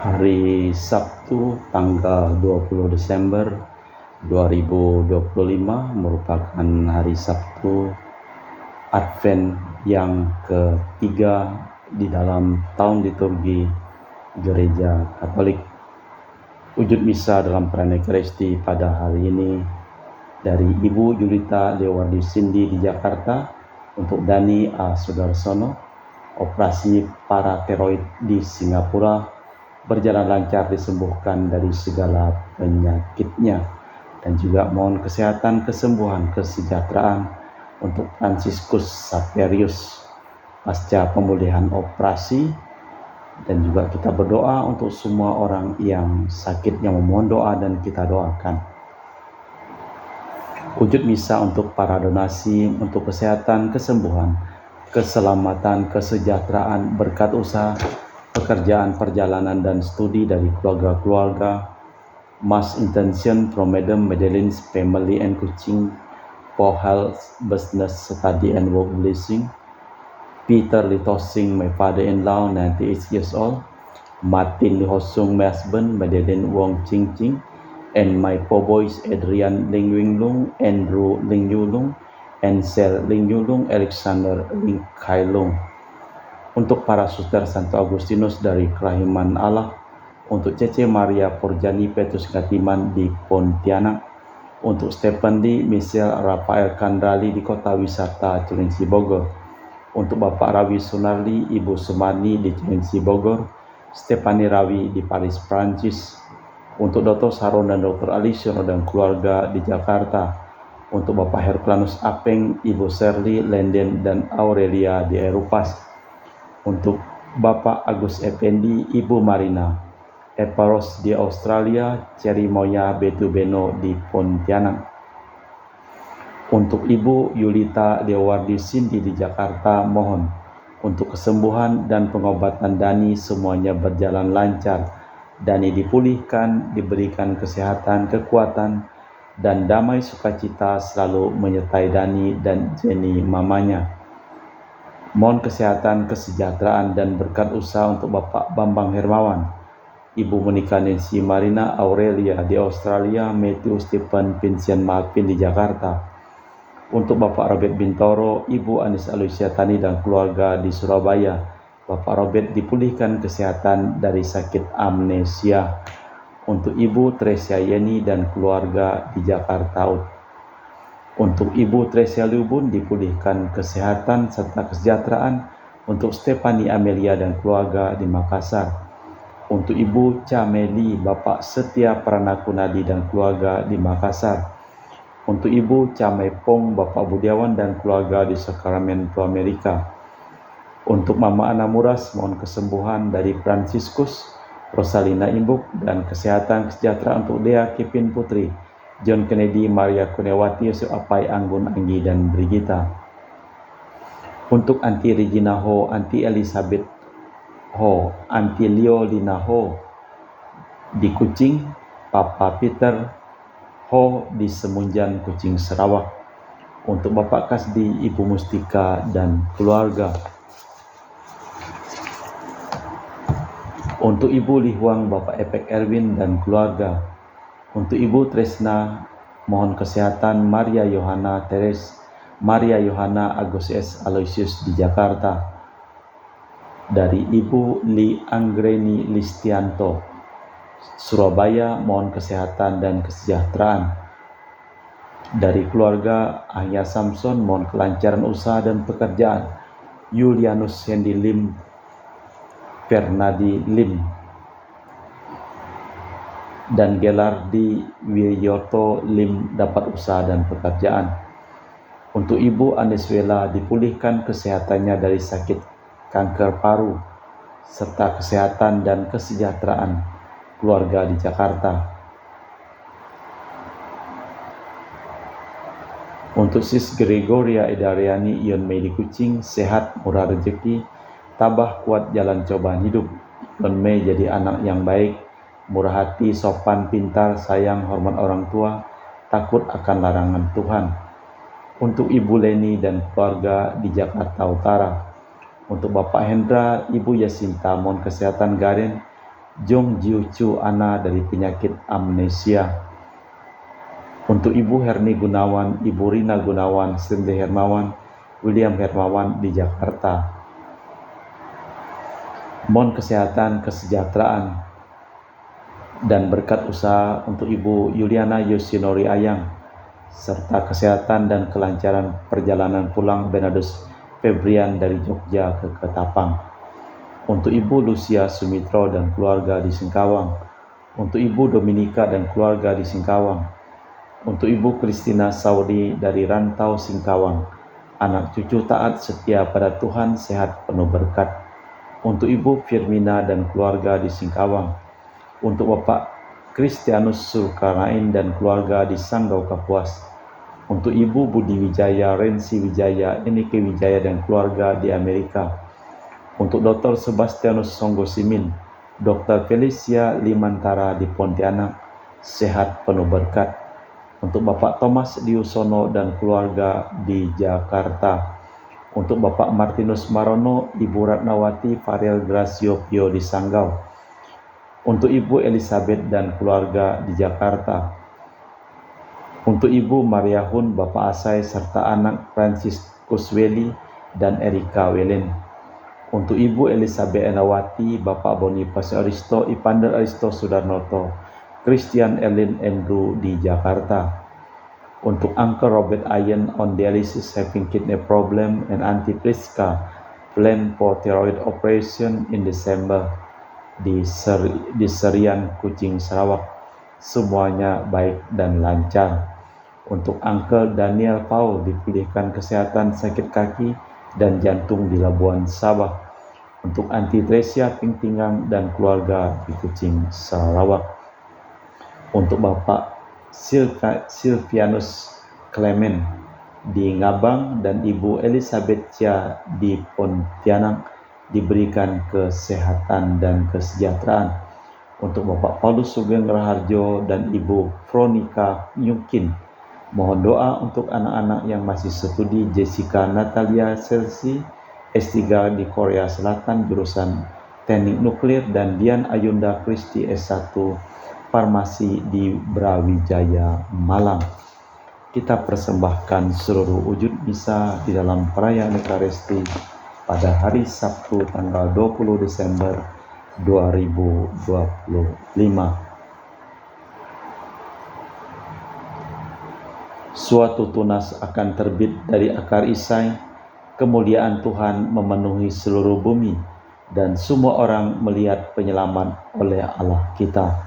Hari Sabtu tanggal 20 Desember 2025 merupakan hari Sabtu Advent yang ketiga di dalam tahun liturgi Gereja Katolik. Wujud misa dalam perayaan Ekaristi pada hari ini dari Ibu Julita Leowardi Cindy di Jakarta untuk Dani A. Sudarsono. Operasi parateroid di Singapura berjalan lancar, disembuhkan dari segala penyakitnya, dan juga mohon kesehatan, kesembuhan, kesejahteraan untuk Franciscus Saperius pasca pemulihan operasi. Dan juga kita berdoa untuk semua orang yang sakit yang memohon doa dan kita doakan. Wujud misa untuk para donasi untuk kesehatan, kesembuhan, keselamatan, kesejahteraan, berkat usaha, pekerjaan, perjalanan, dan studi dari keluarga-keluarga. Mass intention from Madam Madeline's family and Kuching for health, business, study, and work blessing. Peter Lee Tosing, my father-in-law, 98 years old. Martin Lee Hosung, my husband, Madeline Wong Ching Ching. And my four boys, Adrian Ling Yulung, Andrew Ling Yulung, Ansel Ling Yulung, Alexander Ling Kai Lung. Untuk para suster Santo Agustinus dari Kerahiman Allah, untuk Cece Maria Porjani Petrus Gatiman di Pontianak, untuk Stephen Lee, Michelle Rafael Kandrali di Kota Wisata Cilengsi Bogor, untuk Bapak Rawi Sunarli, Ibu Sumarni di Cilengsi Bogor, Stefani Rawi di Paris, Prancis, untuk Dr. Saron dan Dr. Alisiono dan keluarga di Jakarta, untuk Bapak Herculanus Apeng, Ibu Shirley, Lenden, dan Aurelia di Erupas, untuk Bapak Agus Effendi, Ibu Marina, Eparos di Australia, Cherry Moya Betubeno di Pontianak, untuk Ibu Yulita Leowardi Cindy di Jakarta, mohon untuk kesembuhan dan pengobatan Dani semuanya berjalan lancar, Dani dipulihkan, diberikan kesehatan, kekuatan, dan damai sukacita selalu menyertai Dani dan Jenny mamanya. Mohon kesehatan, kesejahteraan, dan berkat usaha untuk Bapak Bambang Hermawan, Ibu Monika Nancy Marina Aurelia di Australia, Matthew Stephen Vincent Malvin di Jakarta, untuk Bapak Robert Bintoro, Ibu Anis Alusia Tani dan keluarga di Surabaya. Bapak Robert dipulihkan kesehatan dari sakit amnesia, untuk Ibu Tresia Yeni dan keluarga di Jakarta. Untuk Ibu Tresia Lubun dipulihkan kesehatan serta kesejahteraan, untuk Stefani Amelia dan keluarga di Makassar. Untuk Ibu Cameli, Bapak Setia Pranakunadi dan keluarga di Makassar. Untuk Ibu Camepong, Bapak Budiawan dan keluarga di Sacramento, Amerika. Untuk Mama Ana Muras, mohon kesembuhan dari Franciscus, Rosalina Imbuk, dan kesehatan kesejahteraan untuk Dea Kevin Putri, John Kennedy, Maria Kunewati, Yosef Apai, Anggun Anggi, dan Brigita. Untuk Anti Regina Ho, Anti Elizabeth Ho, Anti Leo Lina Ho di Kucing, Papa Peter Ho di Semunjan, Kucing, Sarawak. Untuk Bapak Kasdi, Ibu Mustika, dan keluarga. Untuk Ibu Lihuang, Bapak Epek Erwin dan keluarga. Untuk Ibu Tresna, mohon kesehatan, Maria Yohana Teres, Maria Yohana Agus S. Aloysius di Jakarta. Dari Ibu Li Anggreni Listianto, Surabaya, mohon kesehatan dan kesejahteraan. Dari keluarga Ahya Samson, mohon kelancaran usaha dan pekerjaan. Julianus Hendy Lim, Fernadi Lim, dan Gelardi Wiyoto Lim dapat usaha dan pekerjaan. Untuk Ibu Aneswela dipulihkan kesehatannya dari sakit kanker paru, serta kesehatan dan kesejahteraan keluarga di Jakarta. Untuk Sis Gregoria Edariani Ion Mei di Kucing, sehat, murah rezeki, tabah kuat jalan cobaan hidup. Ion Mei jadi anak yang baik, murah hati, sopan, pintar, sayang, hormat orang tua, takut akan larangan Tuhan. Untuk Ibu Leni dan keluarga di Jakarta Utara. Untuk Bapak Hendra, Ibu Yasinta, mohon kesehatan Garen Jong Jiu Chu Ana dari penyakit amnesia. Untuk Ibu Herni Gunawan, Ibu Rina Gunawan, Cindy Hermawan, William Hermawan di Jakarta. Mohon kesehatan, kesejahteraan, dan berkat usaha untuk Ibu Yuliana Yosinori Ayang, serta kesehatan dan kelancaran perjalanan pulang Benadus Febrian dari Jogja ke Ketapang. Untuk Ibu Lucia Sumitro dan keluarga di Singkawang. Untuk Ibu Dominika dan keluarga di Singkawang. Untuk Ibu Kristina Saudi dari rantau Singkawang, anak cucu taat setia pada Tuhan, sehat penuh berkat. Untuk Ibu Firmina dan keluarga di Singkawang. Untuk Bapak Kristianus Zulkarnain dan keluarga di Sanggau Kapuas. Untuk Ibu Budi Wijaya, Rensi Wijaya, Enike Wijaya dan keluarga di Amerika. Untuk Dr. Sebastianus Songgo Simin, Dr. Felicia Limantara di Pontianak, sehat penuh berkat. Untuk Bapak Thomas Diusono dan keluarga di Jakarta. Untuk Bapak Martinus Marono, Ibu Ratnawati Farel Gracio Pio di Sanggau. Untuk Ibu Elizabeth dan keluarga di Jakarta. Untuk Ibu Maria Hun, Bapak Asai serta anak Franciscus Weli dan Erika Welen. Untuk Ibu Elizabeth Enawati, Bapak Boniface Aristo, Ipander Aristo Sudarnoto, Christian Elin Andrew di Jakarta. Untuk Uncle Robert Ayen on dialysis having kidney problem and Auntie Priska plan for thyroid operation in December di Serian Kucing Sarawak. Semuanya baik dan lancar. Untuk Uncle Daniel Paul dipulihkan kesehatan sakit kaki dan jantung di Labuan Sabah. Untuk Auntie Tresia Pingtingang dan keluarga di Kucing Sarawak. Untuk Bapak Silvianus Clement di Ngabang dan Ibu Elizabeth Chia di Pontianak diberikan kesehatan dan kesejahteraan. Untuk Bapak Paulus Sugeng Raharjo dan Ibu Veronica Nyukin, mohon doa untuk anak-anak yang masih studi Jessica Natalia Selsi S3 di Korea Selatan jurusan Teknik Nuklir dan Dian Ayunda Kristi S1 Farmasi di Brawijaya, Malang. Kita persembahkan seluruh wujud misa di dalam perayaan Ekaristi pada hari Sabtu tanggal 20 Desember 2025. Suatu tunas akan terbit dari akar isai, kemuliaan Tuhan memenuhi seluruh bumi, dan semua orang melihat penyelamat oleh Allah kita.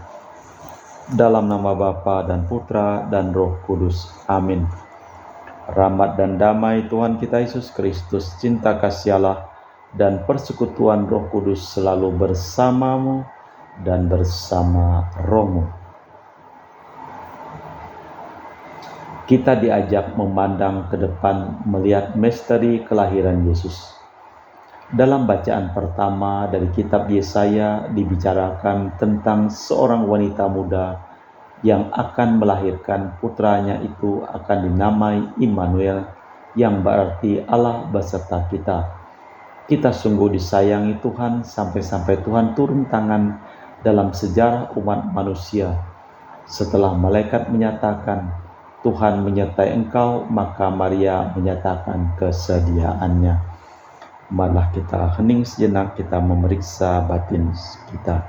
Dalam nama Bapa dan Putra dan Roh Kudus. Amin. Rahmat dan damai Tuhan kita Yesus Kristus, cinta kasih Allah, dan persekutuan Roh Kudus selalu bersamamu dan bersama rohmu. Kita diajak memandang ke depan melihat misteri kelahiran Yesus. Dalam bacaan pertama dari kitab Yesaya dibicarakan tentang seorang wanita muda yang akan melahirkan putranya, itu akan dinamai Immanuel, yang berarti Allah beserta kita. Kita sungguh disayangi Tuhan sampai-sampai Tuhan turun tangan dalam sejarah umat manusia. Setelah malaikat menyatakan, Tuhan menyertai engkau, maka Maria menyatakan kesediaannya. Marilah kita hening sejenak, kita memeriksa batin kita.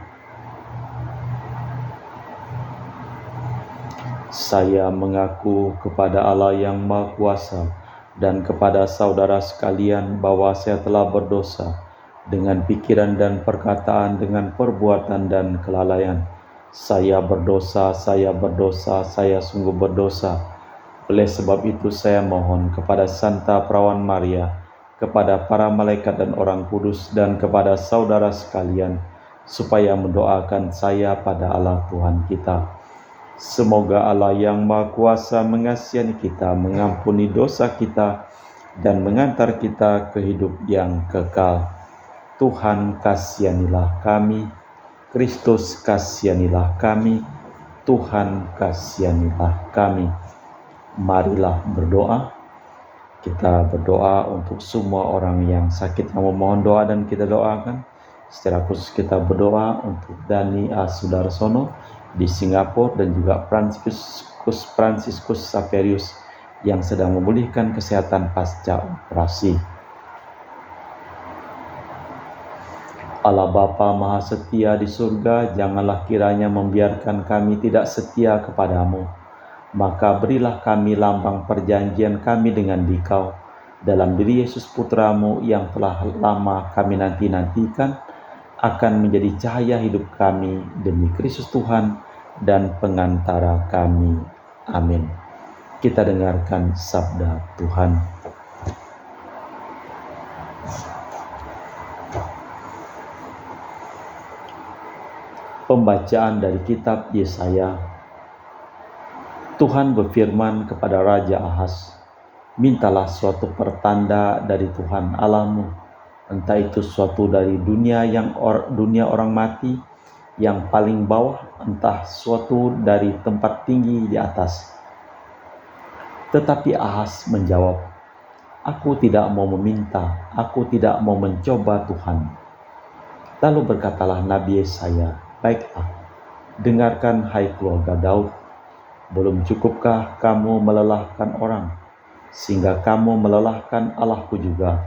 Saya mengaku kepada Allah yang Maha Kuasa dan kepada saudara sekalian bahwa saya telah berdosa dengan pikiran dan perkataan, dengan perbuatan dan kelalaian. Saya berdosa, saya sungguh berdosa. Oleh sebab itu saya mohon kepada Santa Perawan Maria, kepada para malaikat dan orang kudus, dan kepada saudara sekalian, supaya mendoakan saya pada Allah Tuhan kita. Semoga Allah yang Maha Kuasa mengasihi kita, mengampuni dosa kita, dan mengantar kita ke hidup yang kekal. Tuhan kasihanilah kami, Kristus kasihanilah kami, Tuhan kasihanilah kami. Marilah berdoa. Kita berdoa untuk semua orang yang sakit, yang memohon doa dan kita doakan. Secara khusus kita berdoa untuk Dani A. Sudarsono di Singapura dan juga Franciscus Saverius yang sedang memulihkan kesehatan pasca operasi. Allah Bapa Maha Setia di surga, janganlah kiranya membiarkan kami tidak setia kepadamu. Maka berilah kami lambang perjanjian kami dengan Dikau, dalam diri Yesus Putramu yang telah lama kami nanti-nantikan, akan menjadi cahaya hidup kami demi Kristus Tuhan dan pengantara kami. Amin. Kita dengarkan sabda Tuhan. Pembacaan dari kitab Yesaya. Tuhan berfirman kepada Raja Ahaz, mintalah suatu pertanda dari Tuhan Allahmu, entah itu suatu dari dunia orang mati yang paling bawah, entah suatu dari tempat tinggi di atas. Tetapi Ahaz menjawab, aku tidak mau meminta, aku tidak mau mencoba Tuhan. Lalu berkatalah Nabi Yesaya, baiklah, dengarkan hai keluarga Daud, belum cukupkah kamu melelahkan orang, sehingga kamu melelahkan Allahku juga?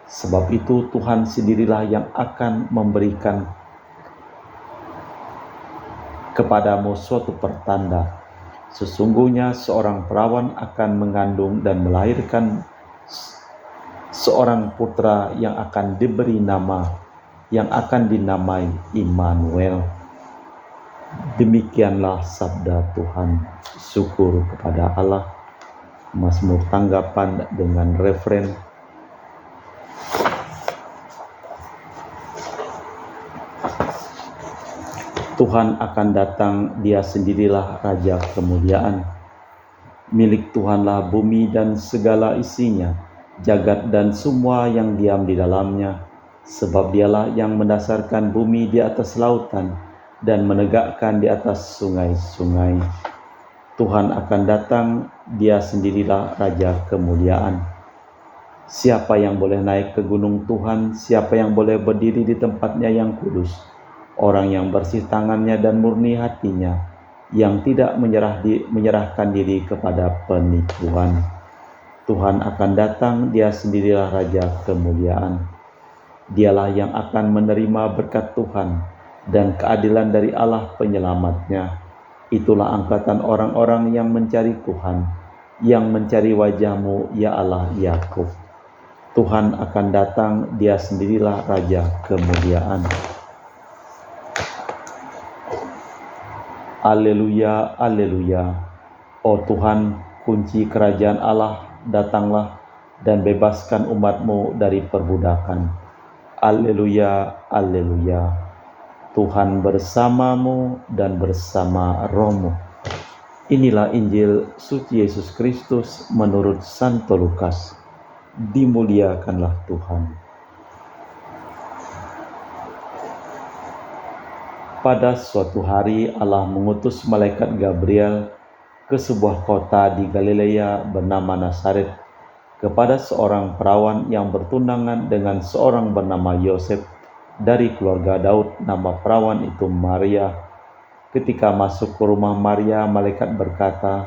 Sebab itu Tuhan sendirilah yang akan memberikan kepadamu suatu pertanda. Sesungguhnya seorang perawan akan mengandung dan melahirkan seorang putra yang akan diberi nama, yang akan dinamai Immanuel. Demikianlah sabda Tuhan. Syukur kepada Allah. Mazmur tanggapan dengan referen, Tuhan akan datang, Dia sendirilah Raja kemuliaan. Milik Tuhanlah bumi dan segala isinya, jagat dan semua yang diam di dalamnya. Sebab Dialah yang mendasarkan bumi di atas lautan dan menegakkan di atas sungai-sungai. Tuhan akan datang, Dia sendirilah Raja kemuliaan. Siapa yang boleh naik ke gunung Tuhan? Siapa yang boleh berdiri di tempatnya yang kudus? Orang yang bersih tangannya dan murni hatinya, yang tidak menyerahkan diri kepada penipuan. Tuhan akan datang, Dia sendirilah Raja kemuliaan. Dialah yang akan menerima berkat Tuhan dan keadilan dari Allah penyelamatnya. Itulah angkatan orang-orang yang mencari Tuhan, yang mencari wajah-Mu, ya Allah Yakub. Tuhan akan datang, Dia sendirilah Raja kemuliaan. Haleluya, haleluya. Oh Tuhan, kunci kerajaan Allah, datanglah dan bebaskan umat-Mu dari perbudakan. Haleluya, haleluya. Tuhan bersamamu dan bersama rohmu. Inilah Injil suci Yesus Kristus menurut Santo Lukas. Dimuliakanlah Tuhan. Pada suatu hari Allah mengutus malaikat Gabriel ke sebuah kota di Galilea bernama Nazaret, kepada seorang perawan yang bertunangan dengan seorang bernama Yosef dari keluarga Daud. Nama perawan itu Maria. Ketika masuk ke rumah Maria, malaikat berkata,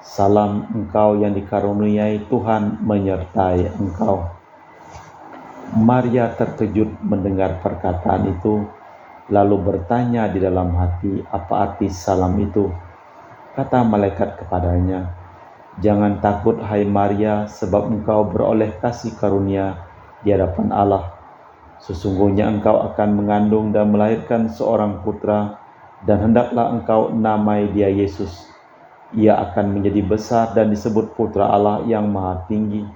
salam engkau yang dikaruniai Tuhan menyertai engkau. Maria terkejut mendengar perkataan itu, lalu bertanya di dalam hati, apa arti salam itu? Kata malaikat kepadanya, jangan takut hai Maria, sebab engkau beroleh kasih karunia di hadapan Allah. Sesungguhnya engkau akan mengandung dan melahirkan seorang putra, dan hendaklah engkau namai dia Yesus. Ia akan menjadi besar dan disebut Putra Allah yang Maha Tinggi,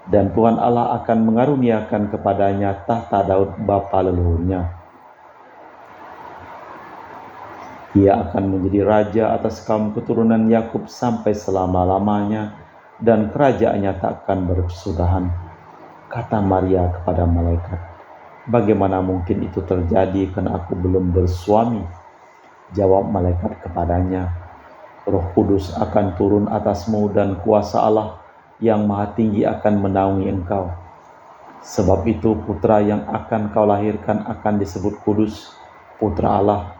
dan Tuhan Allah akan mengaruniakan kepadanya tahta Daud bapa leluhurnya. Ia akan menjadi raja atas kaum keturunan Yakub sampai selama-lamanya, dan kerajaannya tak akan berkesudahan. Kata Maria kepada malaikat, bagaimana mungkin itu terjadi karena aku belum bersuami? Jawab malaikat kepadanya, Roh Kudus akan turun atasmu dan kuasa Allah yang Maha Tinggi akan menaungi engkau. Sebab itu putra yang akan kau lahirkan akan disebut kudus, putra Allah.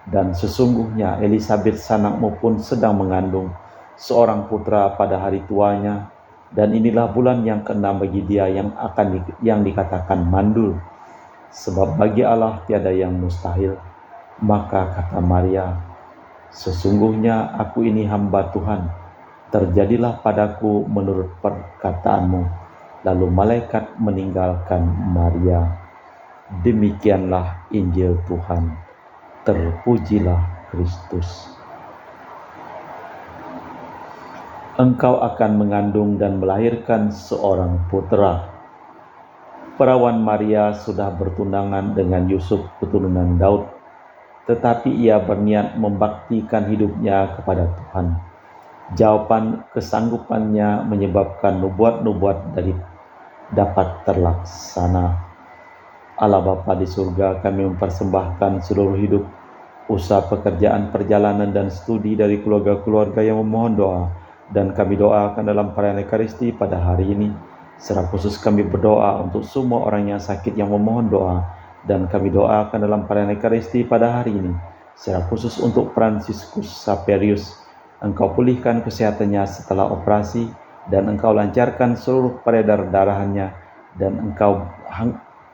Dan sesungguhnya Elisabet sanakmu pun sedang mengandung seorang putra pada hari tuanya, dan inilah bulan yang ke-6 bagi dia yang dikatakan mandul. Sebab bagi Allah tiada yang mustahil. Maka kata Maria, sesungguhnya aku ini hamba Tuhan, terjadilah padaku menurut perkataanmu. Lalu malaikat meninggalkan Maria. Demikianlah Injil Tuhan. Terpujilah Kristus. Engkau akan mengandung dan melahirkan seorang putra. Perawan Maria sudah bertunangan dengan Yusuf keturunan Daud, tetapi ia berniat membaktikan hidupnya kepada Tuhan. Jawaban kesanggupannya menyebabkan nubuat-nubuat dapat terlaksana. Allah Bapa di surga, kami mempersembahkan seluruh hidup, usaha pekerjaan, perjalanan, dan studi dari keluarga-keluarga yang memohon doa, dan kami doakan dalam perayaan Ekaristi pada hari ini. Secara khusus kami berdoa untuk semua orang yang sakit yang memohon doa, dan kami doakan dalam perayaan Ekaristi pada hari ini. Secara khusus untuk Franciscus Saperius, Engkau pulihkan kesehatannya setelah operasi, dan Engkau lancarkan seluruh peredaran darahnya, dan Engkau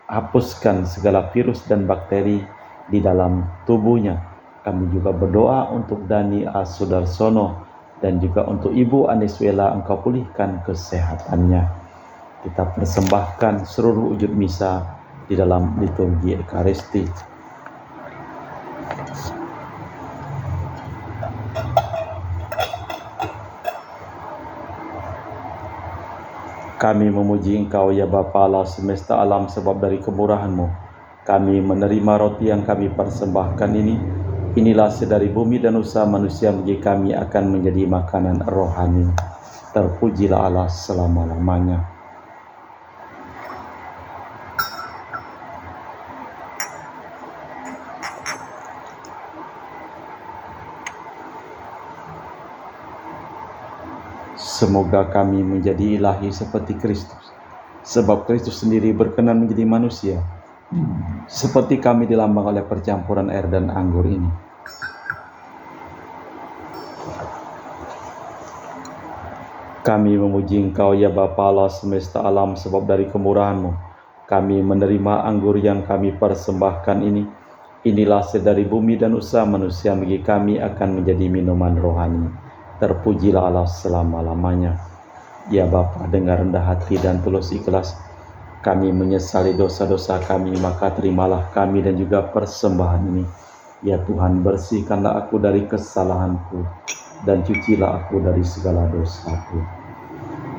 hapuskan segala virus dan bakteri di dalam tubuhnya. Kami juga berdoa untuk Dani A. Sudarsono dan juga untuk Ibu Aniswela, Engkau pulihkan kesehatannya. Kita persembahkan seluruh wujud misa di dalam liturgi Ekaristi. Kami memuji Engkau ya Bapa Allah semesta alam, sebab dari kemurahan-Mu kami menerima roti yang kami persembahkan ini. Inilah sedari bumi dan usaha manusia bagi kami akan menjadi makanan rohani. Terpujilah Allah selama-lamanya. Semoga kami menjadi ilahi seperti Kristus, sebab Kristus sendiri berkenan menjadi manusia, seperti kami dilambang oleh percampuran air dan anggur ini. Kami memuji Engkau ya Bapa Allah semesta alam, sebab dari kemurahan-Mu kami menerima anggur yang kami persembahkan ini. Inilah sedari bumi dan usaha manusia bagi kami akan menjadi minuman rohani. Terpujilah Allah selama-lamanya. Ya Bapa, dengan rendah hati dan tulus ikhlas kami menyesali dosa-dosa kami, maka terimalah kami dan juga persembahan ini. Ya Tuhan, bersihkanlah aku dari kesalahanku dan cucilah aku dari segala dosaku.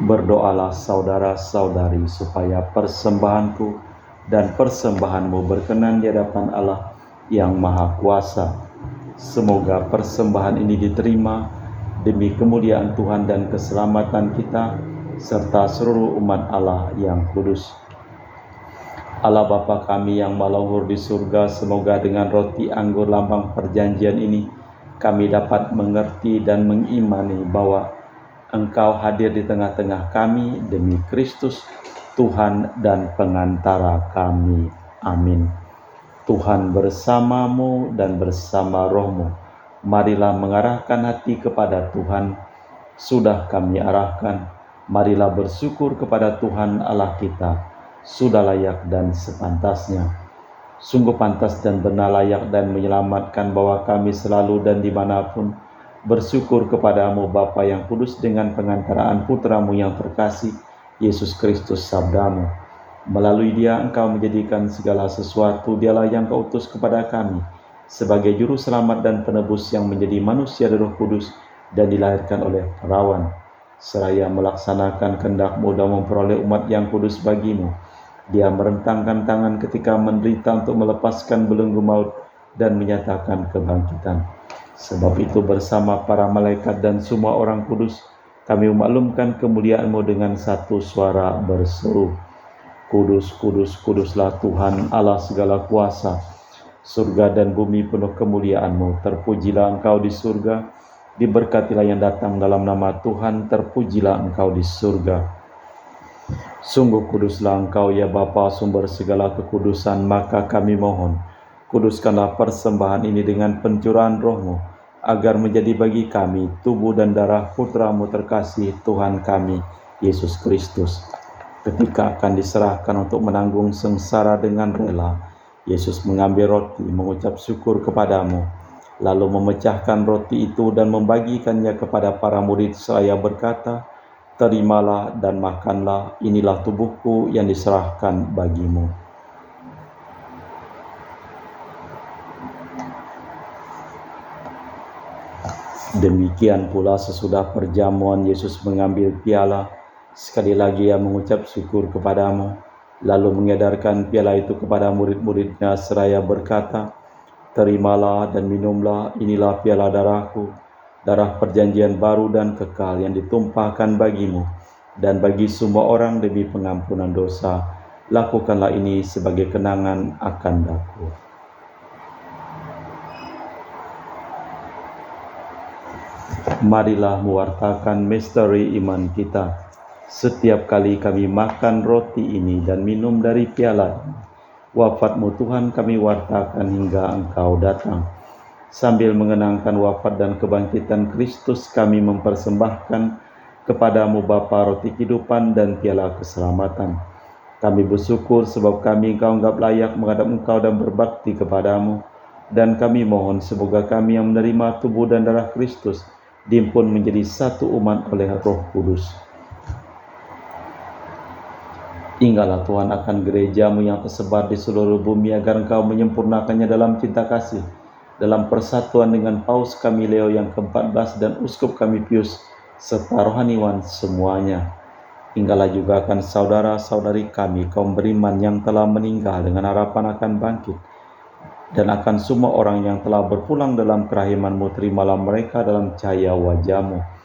Berdoalah saudara-saudari supaya persembahanku dan persembahanmu berkenan di hadapan Allah yang Maha Kuasa. Semoga persembahan ini diterima demi kemuliaan Tuhan dan keselamatan kita, serta seluruh umat Allah yang kudus. Allah Bapa kami yang maha di surga, semoga dengan roti anggur lambang perjanjian ini, kami dapat mengerti dan mengimani bahwa Engkau hadir di tengah-tengah kami demi Kristus, Tuhan dan pengantara kami. Amin. Tuhan bersamamu dan bersama rohmu. Marilah mengarahkan hati kepada Tuhan. Sudah kami arahkan, marilah bersyukur kepada Tuhan Allah kita. Sudah layak dan sepantasnya. Sungguh pantas dan benar, layak dan menyelamatkan bahwa kami selalu dan dimanapun bersyukur kepadamu Bapa yang kudus, dengan pengantaraan Putramu yang terkasih, Yesus Kristus sabdamu. Melalui Dia Engkau menjadikan segala sesuatu. Dialah yang Kau utus kepada kami sebagai juru selamat dan penebus yang menjadi manusia dari Roh Kudus dan dilahirkan oleh perawan, seraya melaksanakan kehendak-Mu dan memperoleh umat yang kudus bagimu. Dia merentangkan tangan ketika menderita untuk melepaskan belenggu maut dan menyatakan kebangkitan. Sebab itu bersama para malaikat dan semua orang kudus, kami memaklumkan kemuliaan-Mu dengan satu suara berseru, Kudus, kudus, kuduslah Tuhan Allah segala kuasa. Surga dan bumi penuh kemuliaan-Mu. Terpujilah Engkau di surga, diberkatilah yang datang dalam nama Tuhan. Terpujilah Engkau di surga. Sungguh kuduslah Engkau ya Bapa, sumber segala kekudusan, maka kami mohon, kuduskanlah persembahan ini dengan pencurahan Roh-Mu, agar menjadi bagi kami tubuh dan darah Putra-Mu terkasih, Tuhan kami, Yesus Kristus. Ketika akan diserahkan untuk menanggung sengsara dengan rela, Yesus mengambil roti, mengucap syukur kepadamu, lalu memecahkan roti itu dan membagikannya kepada para murid seraya berkata, "Terimalah dan makanlah, inilah tubuhku yang diserahkan bagimu." Demikian pula sesudah perjamuan Yesus mengambil piala, sekali lagi ia mengucap syukur kepadamu, lalu mengedarkan piala itu kepada murid-muridnya seraya berkata, "Terimalah dan minumlah, inilah piala darahku, darah perjanjian baru dan kekal yang ditumpahkan bagimu dan bagi semua orang demi pengampunan dosa. Lakukanlah ini sebagai kenangan akan aku." Marilah mewartakan misteri iman kita. Setiap kali kami makan roti ini dan minum dari piala ini, wafat-Mu Tuhan kami wartakan hingga Engkau datang. Sambil mengenangkan wafat dan kebangkitan Kristus, kami mempersembahkan kepadamu Bapa roti kehidupan dan piala keselamatan. Kami bersyukur sebab kami Engkau anggap layak menghadap Engkau dan berbakti kepadamu. Dan kami mohon semoga kami yang menerima tubuh dan darah Kristus dihimpun menjadi satu umat oleh Roh Kudus. Ingatlah Tuhan akan gereja-Mu yang tersebar di seluruh bumi, agar Engkau menyempurnakannya dalam cinta kasih, dalam persatuan dengan Paus kami Leo yang ke-14 dan Uskup kami Pius, serta rohaniwan semuanya. Ingatlah juga akan saudara-saudari kami, kaum beriman yang telah meninggal dengan harapan akan bangkit, dan akan semua orang yang telah berpulang dalam kerahiman-Mu, terimalah mereka dalam cahaya wajah-Mu.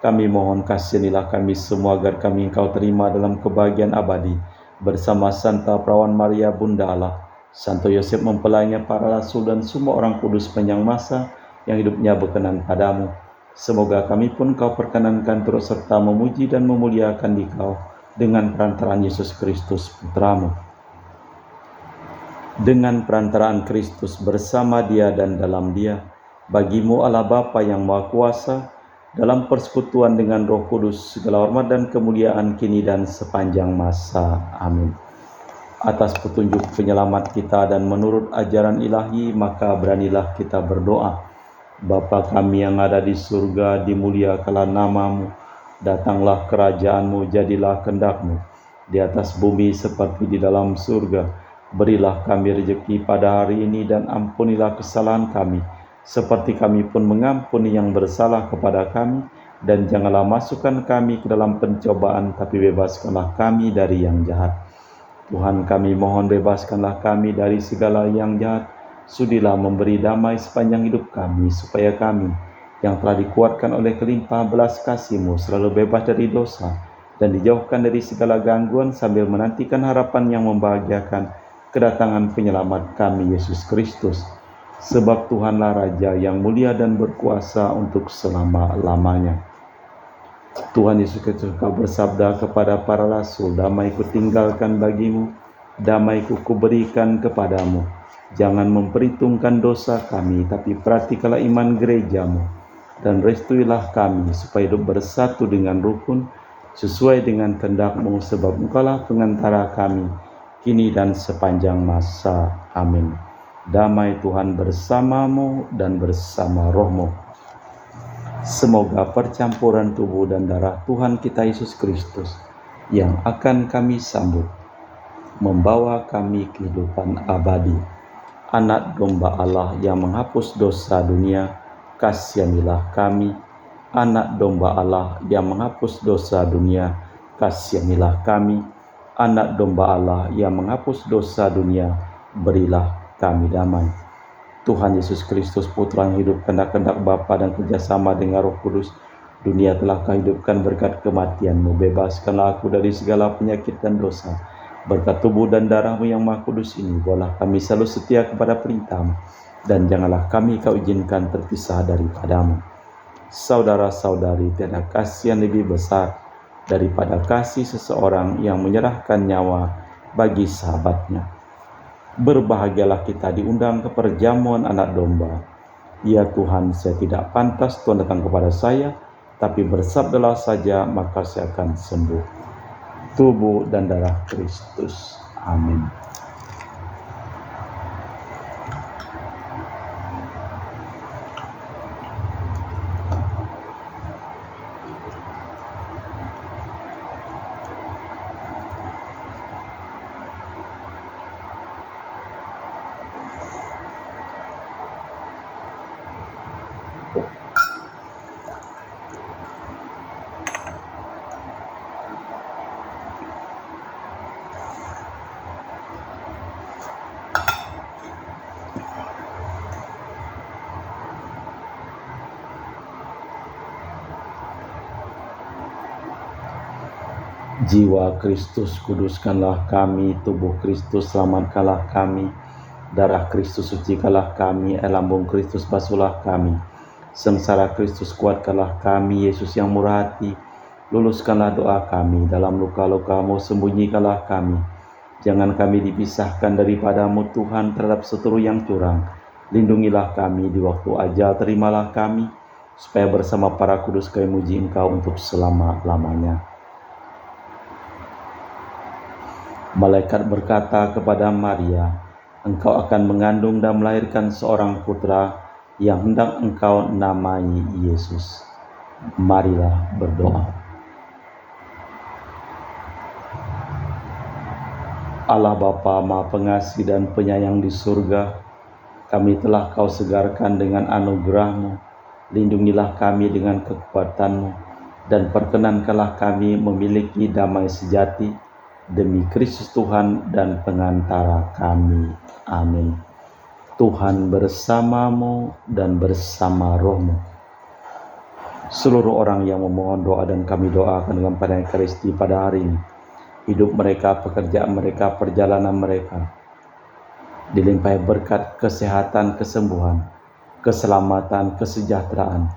Kami mohon kasihanilah kami semua agar kami Engkau terima dalam kebahagiaan abadi bersama Santa Perawan Maria Bunda Allah, Santo Yosef mempelainya para rasul dan semua orang kudus panjang masa yang hidupnya berkenan padamu. Semoga kami pun Kau perkenankan turut serta memuji dan memuliakan Dikau dengan perantaraan Yesus Kristus Putra-Mu. Dengan perantaraan Kristus, bersama Dia dan dalam Dia, bagi-Mu Allah Bapa yang Maha Kuasa, dalam persekutuan dengan Roh Kudus, segala hormat dan kemuliaan kini dan sepanjang masa. Amin. Atas petunjuk penyelamat kita dan menurut ajaran ilahi, maka beranilah kita berdoa. Bapa kami yang ada di surga, dimuliakanlah nama-Mu, datanglah kerajaan-Mu, jadilah kehendak-Mu di atas bumi seperti di dalam surga. Berilah kami rezeki pada hari ini dan ampunilah kesalahan kami, seperti kami pun mengampuni yang bersalah kepada kami. Dan janganlah masukkan kami ke dalam pencobaan, tapi bebaskanlah kami dari yang jahat. Tuhan kami mohon bebaskanlah kami dari segala yang jahat. Sudilah memberi damai sepanjang hidup kami, supaya kami yang telah dikuatkan oleh kelimpahan belas kasih-Mu selalu bebas dari dosa dan dijauhkan dari segala gangguan, sambil menantikan harapan yang membahagiakan kedatangan penyelamat kami, Yesus Kristus. Sebab Tuhanlah Raja yang mulia dan berkuasa untuk selama-lamanya. Tuhan Yesus Kristus, Kau bersabda kepada para rasul, "Damai-Ku tinggalkan bagimu, damai-Ku kuberikan kepadamu. Jangan memperhitungkan dosa kami, tapi perhatikanlah iman gereja-Mu, dan restuilah kami supaya hidup bersatu dengan rukun, sesuai dengan kehendak-Mu, sebab Engkaulah pengantara kami, kini dan sepanjang masa. Amin." Damai Tuhan bersamamu dan bersama rohmu. Semoga percampuran tubuh dan darah Tuhan kita Yesus Kristus yang akan kami sambut membawa kami kehidupan abadi. Anak domba Allah yang menghapus dosa dunia, kasihanilah kami. Anak domba Allah yang menghapus dosa dunia, kasihanilah kami. Anak domba Allah yang menghapus dosa dunia, berilah kami damai. Tuhan Yesus Kristus, Putra yang hidup kehendak-kehendak Bapa dan kerjasama dengan Roh Kudus, dunia telah Kau hidupkan berkat kematian-Mu. Bebaskanlah aku dari segala penyakit dan dosa. Berkat tubuh dan darah-Mu yang Maha Kudus ini, bolehlah kami selalu setia kepada perintah-Mu, dan janganlah kami Kau izinkan terpisah daripada-Mu. Saudara-saudari, tiada kasih yang lebih besar daripada kasih seseorang yang menyerahkan nyawa bagi sahabatnya. Berbahagialah kita diundang ke perjamuan anak domba. Ya Tuhan, saya tidak pantas Tuhan datang kepada saya, tapi bersabdalah saja maka saya akan sembuh. Tubuh dan darah Kristus. Amin. Jiwa Kristus, kuduskanlah kami. Tubuh Kristus, selamatkanlah kami. Darah Kristus, sucikanlah kami. Air lambung Kristus, basuhlah kami. Sengsara Kristus, kuatkanlah kami. Yesus yang murah hati, luluskanlah doa kami. Dalam luka-luka-Mu, sembunyikanlah kami. Jangan kami dipisahkan daripadamu Tuhan terhadap seteru yang curang. Lindungilah kami di waktu ajal, terimalah kami, supaya bersama para kudus kami muji Engkau untuk selama-lamanya. Malaikat berkata kepada Maria, engkau akan mengandung dan melahirkan seorang putra yang hendak engkau namai Yesus. Marilah berdoa. Allah Bapa Maha Pengasih dan Penyayang di surga, kami telah Kau segarkan dengan anugerah-Mu. Lindungilah kami dengan kekuatan-Mu, dan perkenankanlah kami memiliki damai sejati demi Kristus Tuhan dan pengantara kami. Amin. Tuhan bersamamu dan bersama rohmu. Seluruh orang yang memohon doa dan kami doakan dengan pada Ekaristi pada hari ini, hidup mereka, pekerjaan mereka, perjalanan mereka dilimpahi berkat kesehatan, kesembuhan, keselamatan, kesejahteraan,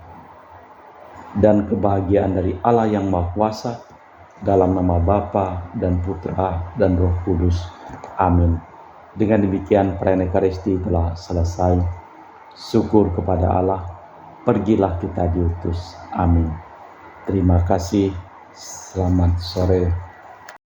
dan kebahagiaan dari Allah yang Maha Kuasa, dalam nama Bapa dan Putra dan Roh Kudus. Amin. Dengan demikian perayaan Ekaristi telah selesai. Syukur kepada Allah. Pergilah kita diutus. Amin. Terima kasih. Selamat sore.